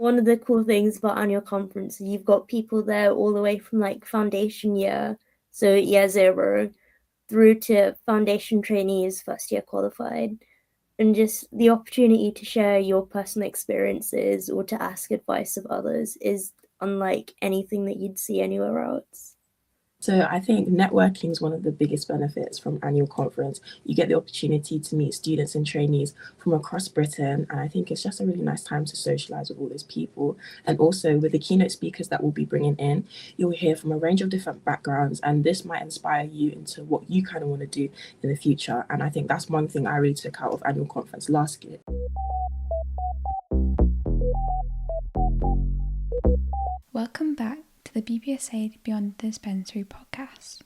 One of the cool things about annual conference is you've got people there all the way from like foundation year, so year 0, through to foundation trainees, first year qualified, and just the opportunity to share your personal experiences or to ask advice of others is unlike anything that you'd see anywhere else. So I think networking is one of the biggest benefits from annual conference. You get the opportunity to meet students and trainees from across Britain, and I think it's just a really nice time to socialise with all those people. And also with the keynote speakers that we'll be bringing in, you'll hear from a range of different backgrounds, and this might inspire you into what you kind of want to do in the future. And I think that's one thing I really took out of annual conference last year. Welcome back to the BPSA Beyond the Dispensary podcast.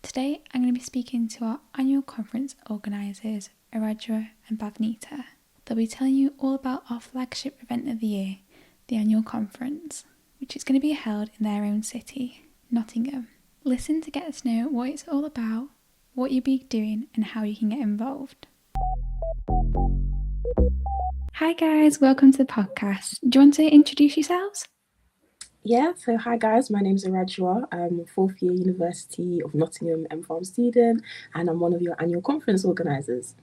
Today I'm going to be speaking to our annual conference organisers, Ewura-Adjoa and Bhavneeta. They'll be telling you all about our flagship event of the year, the Annual Conference, which is going to be held in their own city, Nottingham. Listen to get to know what it's all about, what you'll be doing and how you can get involved. Hi guys, welcome to the podcast. Do you want to introduce yourselves? Yeah, so hi guys, my name's Ewura-Adjoa. I'm a 4th year University of Nottingham MPharm student, and I'm one of your annual conference organisers.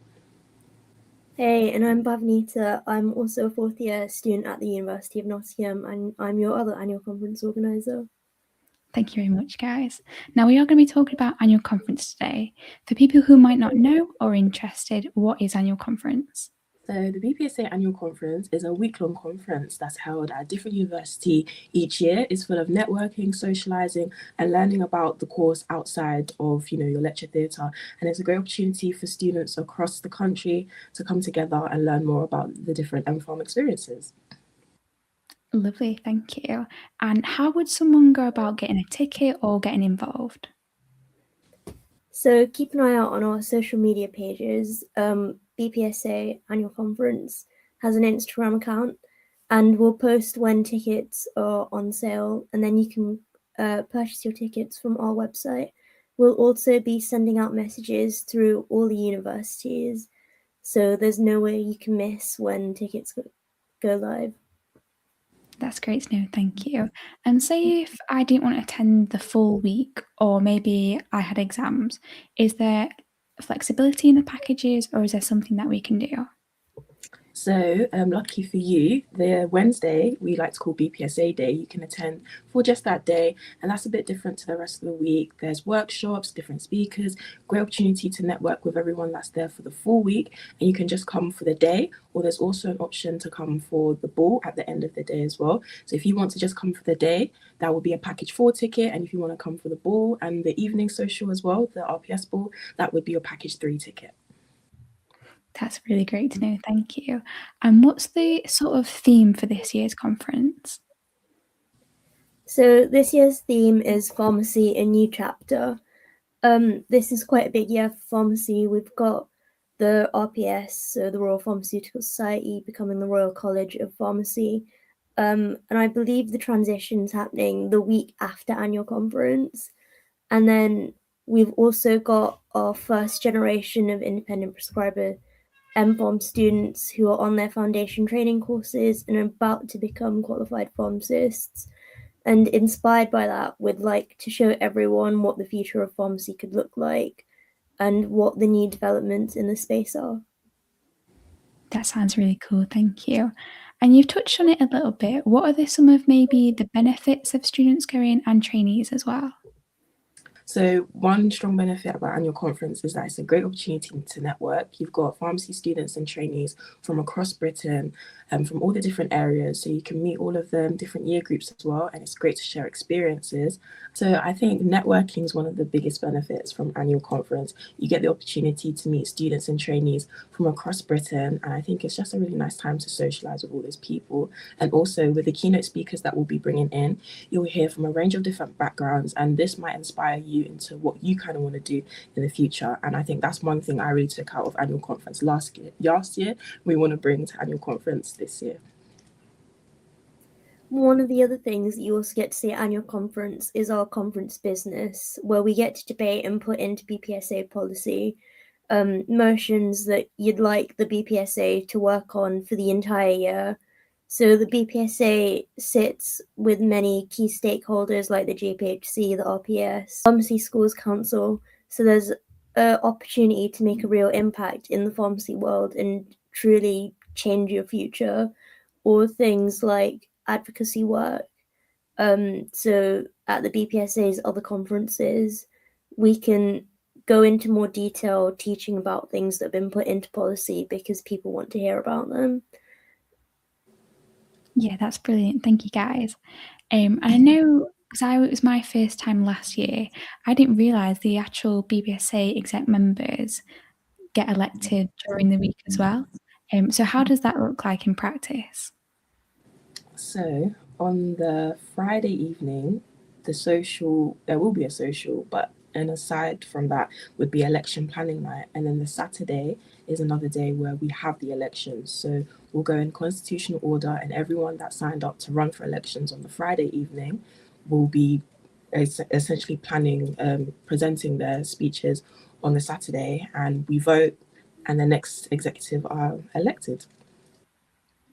Hey, and I'm Bhavneeta. I'm also a 4th year student at the University of Nottingham, and I'm your other annual conference organiser. Thank you very much, guys. Now we are going to be talking about annual conference today. For people who might not know or are interested, what is annual conference? So the BPSA Annual Conference is a week-long conference that's held at a different university each year. It's full of networking, socialising and learning about the course outside of, your lecture theatre. And it's a great opportunity for students across the country to come together and learn more about the different MPharm experiences. Lovely, thank you. And how would someone go about getting a ticket or getting involved? So keep an eye out on our social media pages. BPSA Annual Conference has an Instagram account, and we'll post when tickets are on sale, and then you can purchase your tickets from our website. We'll also be sending out messages through all the universities, so there's no way you can miss when tickets go live. That's great to know, thank you. And say if I didn't want to attend the full week, or maybe I had exams, is there flexibility in the packages, or is there something that we can do? So lucky for you, the Wednesday we like to call BPSA Day, you can attend for just that day, and that's a bit different to the rest of the week. There's workshops, different speakers, great opportunity to network with everyone that's there for the full week, and you can just come for the day, or there's also an option to come for the ball at the end of the day as well. So if you want to just come for the day, that will be a package 4 ticket, and if you want to come for the ball and the evening social as well, the RPS ball, that would be your package 3 ticket. That's really great to know, thank you. And what's the sort of theme for this year's conference? So this year's theme is Pharmacy, a New Chapter. This is quite a big year for pharmacy. We've got the RPS, so the Royal Pharmaceutical Society, becoming the Royal College of Pharmacy. And I believe the transition's happening the week after annual conference. And then we've also got our first generation of independent prescriber MPharm students who are on their foundation training courses and are about to become qualified pharmacists. And inspired by that, we'd like to show everyone what the future of pharmacy could look like and what the new developments in the space are. That sounds really cool, thank you. And you've touched on it a little bit. What are some of maybe the benefits of students going and trainees as well? So one strong benefit about annual conference is that it's a great opportunity to network. You've got pharmacy students and trainees from across Britain and from all the different areas. So you can meet all of them, different year groups as well. And it's great to share experiences. So I think networking is one of the biggest benefits from annual conference. You get the opportunity to meet students and trainees from across Britain. And I think it's just a really nice time to socialise with all those people. And also with the keynote speakers that we'll be bringing in, you'll hear from a range of different backgrounds. And this might inspire you into what you kind of want to do in the future. And I think that's one thing I really took out of annual conference last year. We want to bring to annual conference this year. One of the other things that you also get to see at annual conference is our conference business, where we get to debate and put into BPSA policy motions that you'd like the BPSA to work on for the entire year. So the BPSA sits with many key stakeholders like the GPHC, the RPS, Pharmacy Schools Council. So there's an opportunity to make a real impact in the pharmacy world and truly change your future, or things like advocacy work. So at the BPSA's other conferences, we can go into more detail teaching about things that have been put into policy because people want to hear about them. Yeah, that's brilliant. Thank you, guys. And I know, because it was my first time last year, I didn't realise the actual BPSA exec members get elected during the week as well. So how does that look like in practice? So on the Friday evening, there will be a social, but and aside from that would be election planning night. And then the Saturday is another day where we have the elections. So we'll go in constitutional order, and everyone that signed up to run for elections on the Friday evening will be essentially planning, presenting their speeches on the Saturday, and we vote, and the next executive are elected.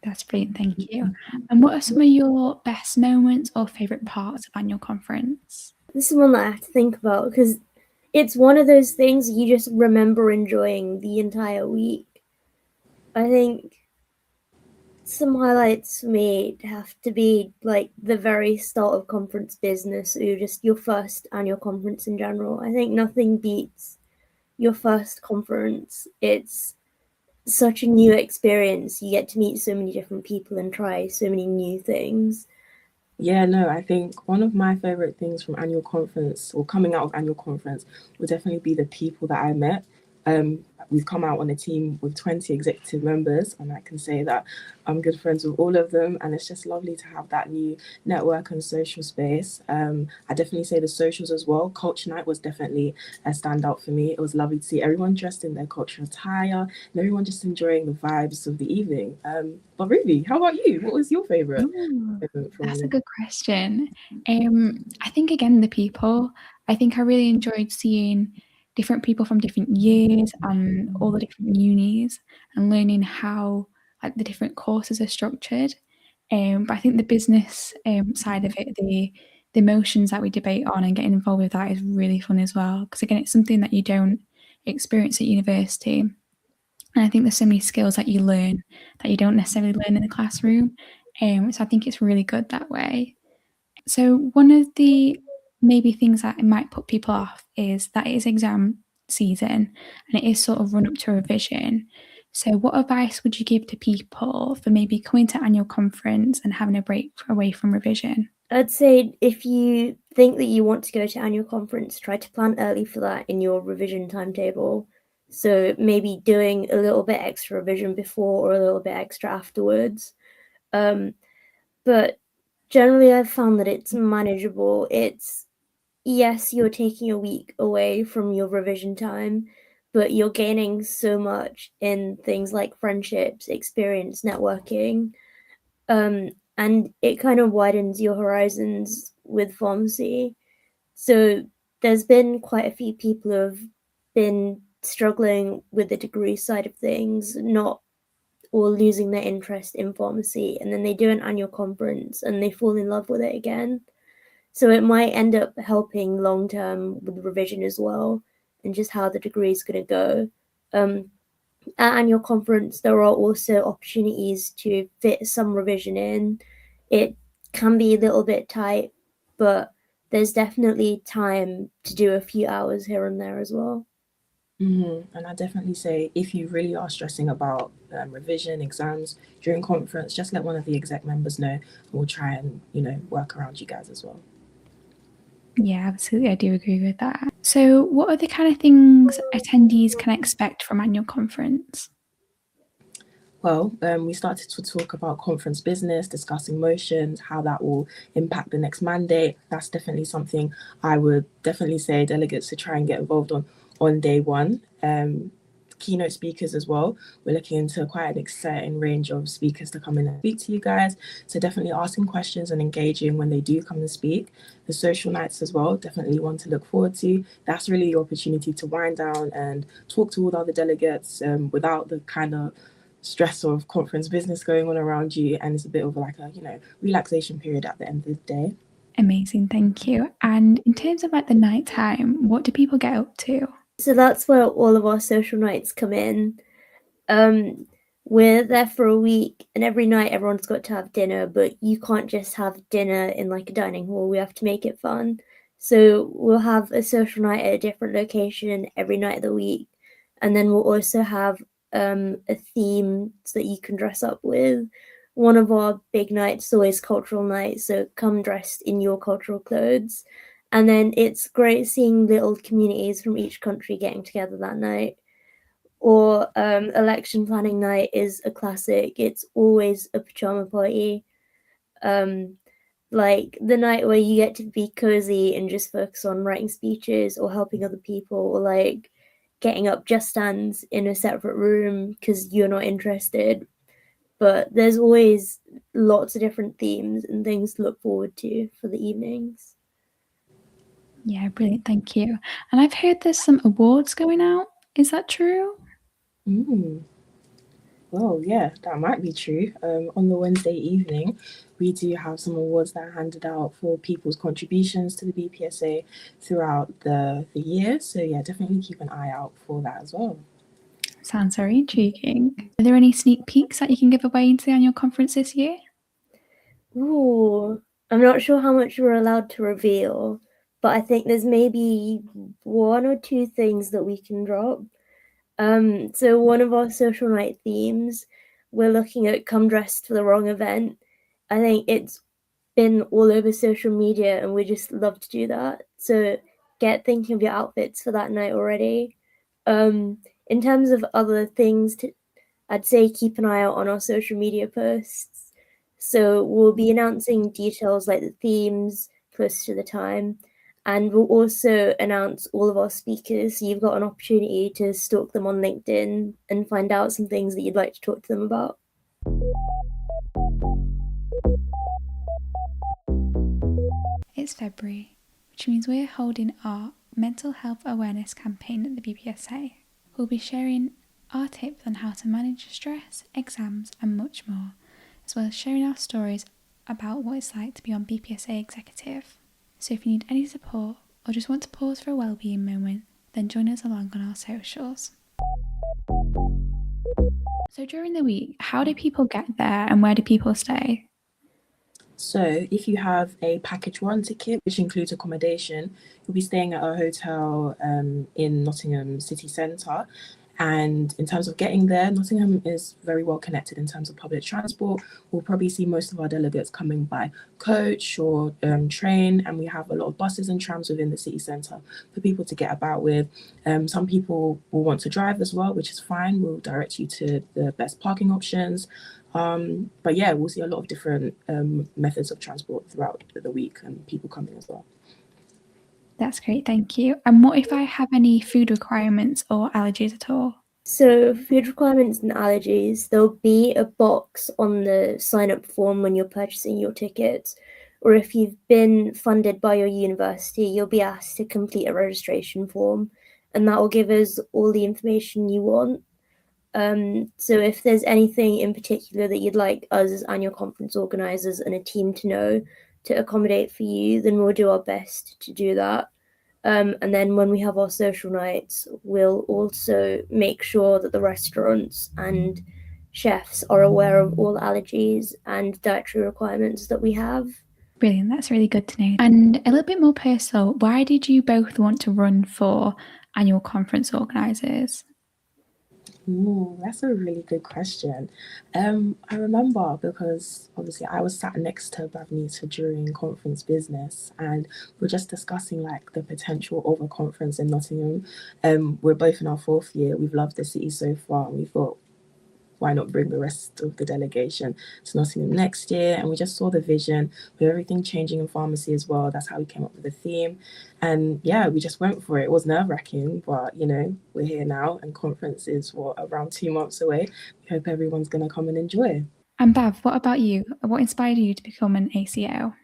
That's brilliant, thank you. And what are some of your best moments or favourite parts of annual conference? This is one that I have to think about because it's one of those things you just remember enjoying the entire week. I think some highlights for me have to be like the very start of conference business, or just your first annual conference in general. I think nothing beats your first conference. It's such a new experience. You get to meet so many different people and try so many new things. Yeah, no, I think one of my favorite things from annual conference or coming out of annual conference would definitely be the people that I met. We've come out on a team with 20 executive members, and I can say that I'm good friends with all of them, and it's just lovely to have that new network and social space. I definitely say the socials as well. Culture night was definitely a standout for me. It was lovely to see everyone dressed in their cultural attire and everyone just enjoying the vibes of the evening. But Ruby, how about you? What was your favorite? That's a good question. I think again the people. I think I really enjoyed seeing different people from different years and all the different unis and learning how like the different courses are structured. But I think the business side of it, the emotions that we debate on and getting involved with that is really fun as well. Because again, it's something that you don't experience at university. And I think there's so many skills that you learn that you don't necessarily learn in the classroom. So I think it's really good that way. So one of the maybe things that it might put people off is that it is exam season and it is sort of run up to revision. So what advice would you give to people for maybe coming to annual conference and having a break away from revision? I'd say if you think that you want to go to annual conference, try to plan early for that in your revision timetable. So maybe doing a little bit extra revision before or a little bit extra afterwards. But generally I've found that it's manageable. Yes, you're taking a week away from your revision time, but you're gaining so much in things like friendships, experience, networking. And it kind of widens your horizons with pharmacy. So there's been quite a few people who have been struggling with the degree side of things, not or losing their interest in pharmacy, and then they do an annual conference and they fall in love with it again. So it might end up helping long term with revision as well, and just how the degree is going to go. At annual conference, there are also opportunities to fit some revision in. It can be a little bit tight, but there's definitely time to do a few hours here and there as well. And I definitely say if you really are stressing about revision, exams during conference, just let one of the exec members know, and we'll try and work around you guys as well. Yeah, absolutely. I do agree with that. So what are the kind of things attendees can expect from annual conference? Well, we started to talk about conference business, discussing motions, how that will impact the next mandate. That's definitely something I would definitely say delegates to try and get involved on day one. Keynote speakers as well. We're looking into quite an exciting range of speakers to come in and speak to you guys. So definitely asking questions and engaging when they do come and speak. The social nights as well, definitely one to look forward to. That's really your opportunity to wind down and talk to all the other delegates without the kind of stress of conference business going on around you, and it's a bit of like a relaxation period at the end of the day. Amazing, thank you. And in terms of like the night time, what do people get up to? So that's where all of our social nights come in. We're there for a week, and every night everyone's got to have dinner, but you can't just have dinner in like a dining hall. We have to make it fun. So we'll have a social night at a different location every night of the week, and then we'll also have a theme that you can dress up with. One of our big nights is always cultural night, so come dressed in your cultural clothes. And then it's great seeing little communities from each country getting together that night. Or election planning night is a classic. It's always a pajama party. Like the night where you get to be cozy and just focus on writing speeches or helping other people, or like getting up just stands in a separate room because you're not interested. But there's always lots of different themes and things to look forward to for the evenings. Yeah, brilliant, thank you. And I've heard there's some awards going out. Is that true? Well, yeah, that might be true. On the Wednesday evening, we do have some awards that are handed out for people's contributions to the BPSA throughout the year. So yeah, definitely keep an eye out for that as well. Sounds very intriguing. Are there any sneak peeks that you can give away into the annual conference this year? Ooh, I'm not sure how much we're allowed to reveal, but I think there's maybe one or two things that we can drop. So one of our social night themes, we're looking at come dressed for the wrong event. I think it's been all over social media and we just love to do that. So get thinking of your outfits for that night already. In terms of other things, I'd say keep an eye out on our social media posts. So we'll be announcing details like the themes close to the time. And we'll also announce all of our speakers. So you've got an opportunity to stalk them on LinkedIn and find out some things that you'd like to talk to them about. It's February, which means we're holding our mental health awareness campaign at the BPSA. We'll be sharing our tips on how to manage stress, exams, and much more, as well as sharing our stories about what it's like to be on BPSA executive. So if you need any support or just want to pause for a wellbeing moment, then join us along on our socials. So during the week, how do people get there and where do people stay? So if you have a package 1 ticket, which includes accommodation, you'll be staying at a hotel in Nottingham city centre. And in terms of getting there, Nottingham is very well connected in terms of public transport. We'll probably see most of our delegates coming by coach or train, and we have a lot of buses and trams within the city centre for people to get about with. Some people will want to drive as well, which is fine. We'll direct you to the best parking options. But yeah, we'll see a lot of different methods of transport throughout the week and people coming as well. That's great, thank you. And what if I have any food requirements or allergies at all? So food requirements and allergies, there'll be a box on the sign-up form when you're purchasing your tickets, or if you've been funded by your university, you'll be asked to complete a registration form, and that will give us all the information you want. So if there's anything in particular that you'd like us as annual conference organisers and a team to know to accommodate for you, then we'll do our best to do that. And then when we have our social nights, we'll also make sure that the restaurants and chefs are aware of all allergies and dietary requirements that we have. Brilliant, that's really good to know. And a little bit more personal, why did you both want to run for annual conference organisers? Ooh, that's a really good question. I remember because obviously I was sat next to Bhavneeta during conference business, and we're just discussing like the potential of a conference in Nottingham. We're both in our 4th year. We've loved the city so far, and we thought, why not bring the rest of the delegation to Nottingham next year? And we just saw the vision with everything changing in pharmacy as well. That's how we came up with the theme. And yeah, we just went for it. It was nerve-wracking, but we're here now, and conference is around 2 months away. We hope everyone's going to come and enjoy. And Bav, what about you? What inspired you to become an ACO?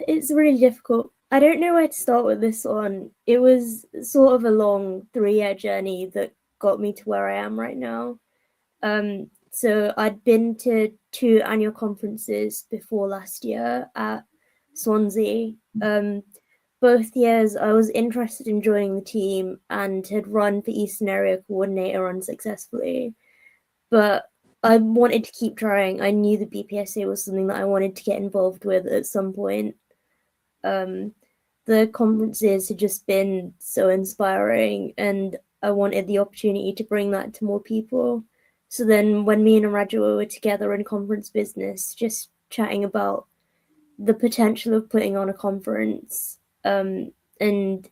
It's really difficult. I don't know where to start with this one. It was sort of a long 3-year journey that got me to where I am right now. So I'd been to 2 annual conferences before last year at Swansea. Both years I was interested in joining the team and had run for Eastern Area Coordinator unsuccessfully, but I wanted to keep trying. I knew the BPSA was something that I wanted to get involved with at some point. The conferences had just been so inspiring, and I wanted the opportunity to bring that to more people. So then when me and Ewura-Adjoa were together in conference business, just chatting about the potential of putting on a conference, and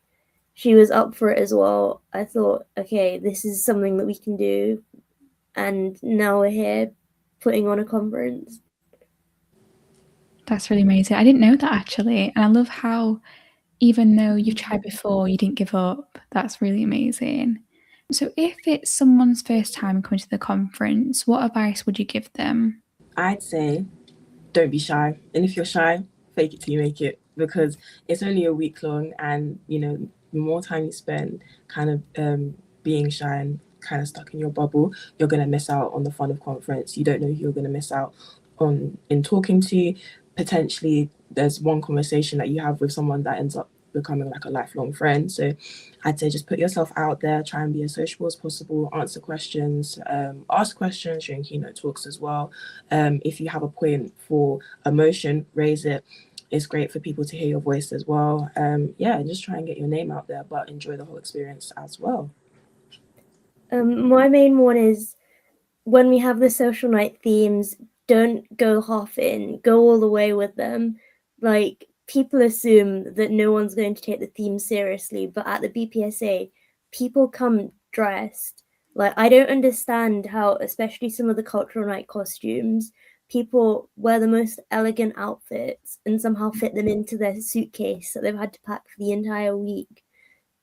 she was up for it as well, I thought, okay, this is something that we can do. And now we're here putting on a conference. That's really amazing. I didn't know that actually. And I love how, even though you've tried before, you didn't give up. That's really amazing. So if it's someone's first time coming to the conference, what advice would you give them? I'd say don't be shy. And if you're shy, fake it till you make it, because it's only a week long, and the more time you spend kind of being shy and kind of stuck in your bubble, you're going to miss out on the fun of conference. You don't know who you're going to miss out on in talking to. Potentially there's one conversation that you have with someone that ends up becoming like a lifelong friend. So I'd say just put yourself out there, try and be as sociable as possible, answer questions, ask questions during keynote talks as well. If you have a point for a motion, raise it. It's great for people to hear your voice as well. Just try and get your name out there, but enjoy the whole experience as well. My main one is, when we have the social night themes, don't go half in, go all the way with them. Like, people assume that no one's going to take the theme seriously, but at the BPSA, people come dressed. Like, I don't understand how, especially some of the cultural night costumes, people wear the most elegant outfits and somehow fit them into their suitcase that they've had to pack for the entire week.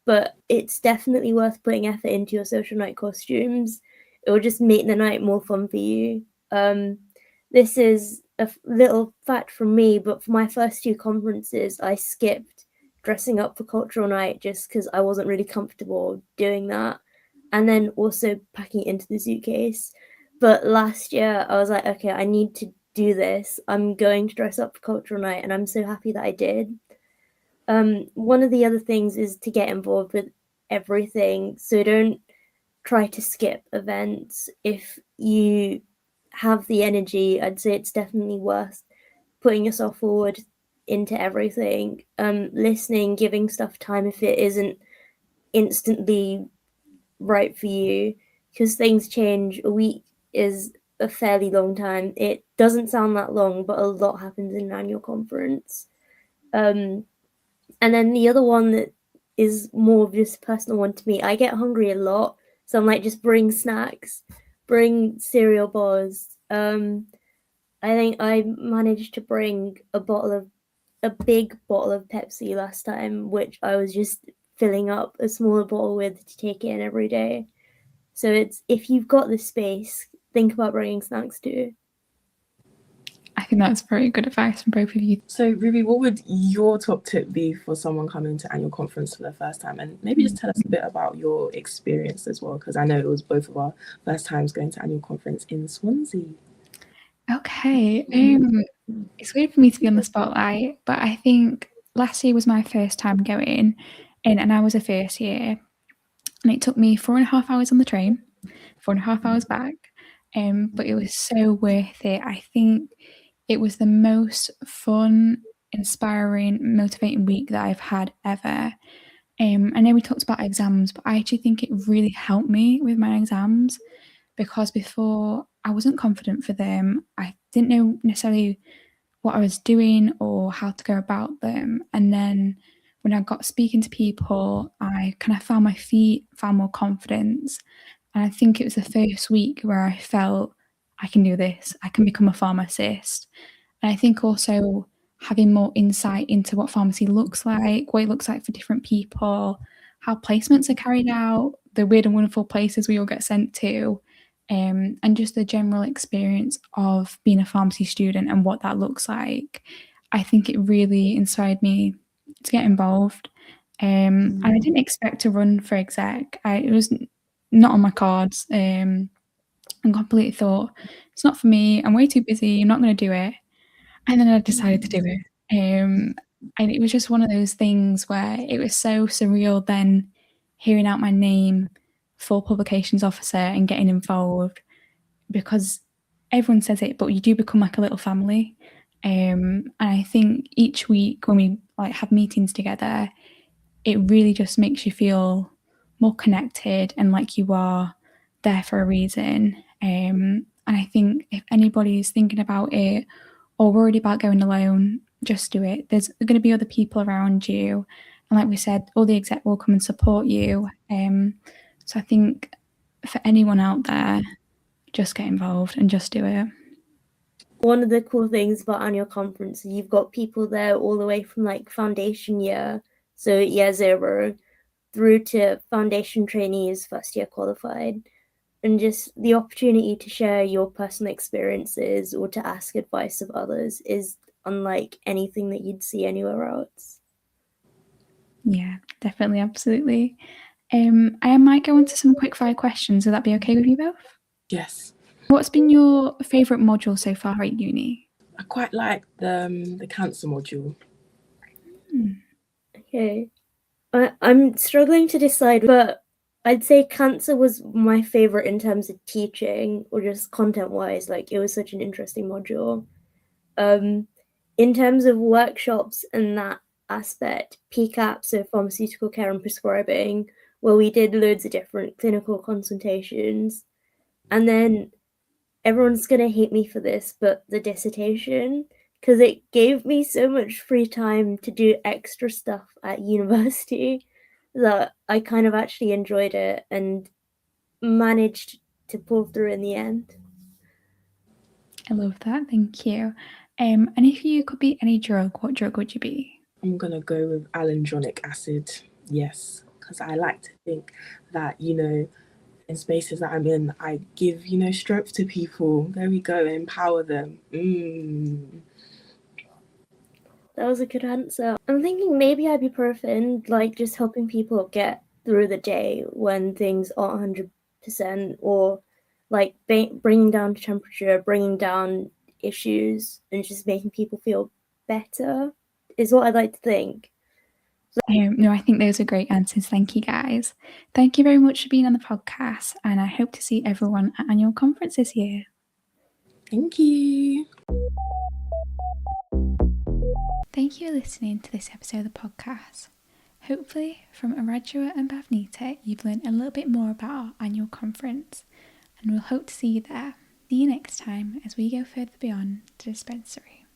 But it's definitely worth putting effort into your social night costumes. It will just make the night more fun for you. This is a little fact from me, but for my first 2 conferences, I skipped dressing up for cultural night just because I wasn't really comfortable doing that, and then also packing it into the suitcase. But last year, I was like, okay, I need to do this. I'm going to dress up for cultural night, and I'm so happy that I did. One of the other things is to get involved with everything. So don't try to skip events. If you have the energy, I'd say it's definitely worth putting yourself forward into everything. Listening, giving stuff time if it isn't instantly right for you, because things change. A week is a fairly long time. It doesn't sound that long, but a lot happens in an annual conference. And then the other one that is more of just a personal one to me, I get hungry a lot. So I'm like, just bring snacks, bring cereal bars. I think I managed to bring a big bottle of Pepsi last time, which I was just filling up a smaller bottle with to take in every day. So it's, if you've got the space, think about bringing snacks too. I think that's very good advice from both of you. So Ruby, what would your top tip be for someone coming to annual conference for the first time? And maybe just tell us a bit about your experience as well, because I know it was both of our first times going to annual conference in Swansea. Okay, it's weird for me to be on the spotlight, but I think last year was my first time going, and I was a first year, and it took me 4.5 hours on the train, 4.5 hours back, but it was so worth it. I think it was the most fun, inspiring, motivating week that I've had ever. I know we talked about exams, but I actually think it really helped me with my exams, because before I wasn't confident for them. I didn't know necessarily what I was doing or how to go about them. And then when I got speaking to people, I kind of found my feet, found more confidence. And I think it was the first week where I felt I can do this, I can become a pharmacist. And I think also having more insight into what pharmacy looks like, what it looks like for different people, how placements are carried out, the weird and wonderful places we all get sent to, and just the general experience of being a pharmacy student and what that looks like. I think it really inspired me to get involved. And I didn't expect to run for exec. It was not on my cards, and completely thought, it's not for me, I'm way too busy, I'm not going to do it. And then I decided to do it. And it was just one of those things where it was so surreal then hearing out my name for publications officer and getting involved, because everyone says it, but you do become like a little family. And I think each week when we like have meetings together, it really just makes you feel more connected and like you are there for a reason. And I think if anybody's thinking about it or worried about going alone, just do it. There's going to be other people around you. And like we said, all the exec will come and support you. So I think for anyone out there, just get involved and just do it. One of the cool things about annual conference is you've got people there all the way from like foundation year, so year 0, through to foundation trainees, first year qualified, and just the opportunity to share your personal experiences or to ask advice of others is unlike anything that you'd see anywhere else. Yeah, definitely, absolutely. I might go into some quick fire questions. Would that be okay with you both? Yes. What's been your favourite module so far at uni? I quite like the cancer module. Okay. I'm struggling to decide, but I'd say cancer was my favorite in terms of teaching or just content-wise. Like, it was such an interesting module. In terms of workshops and that aspect, PCAP, so pharmaceutical care and prescribing, where we did loads of different clinical consultations. And then everyone's going to hate me for this, but the dissertation, because it gave me so much free time to do extra stuff at university that I kind of actually enjoyed it and managed to pull through in the end. I love that, thank you. And if you could be any drug, what drug would you be? I'm going to go with alendronic acid, yes, because I like to think that, in spaces that I'm in, I give, strength to people. There we go, empower them. That was a good answer. I'm thinking maybe ibuprofen, like just helping people get through the day when things aren't 100%, or like bringing down temperature, bringing down issues, and just making people feel better is what I'd like to think. No, I think those are great answers. Thank you, guys. Thank you very much for being on the podcast, and I hope to see everyone at Annual Conference this year. Thank you. Thank you for listening to this episode of the podcast. Hopefully, from Ewura-Adjoa and Bhavneeta, you've learned a little bit more about our annual conference, and we'll hope to see you there. See you next time as we go further beyond the dispensary.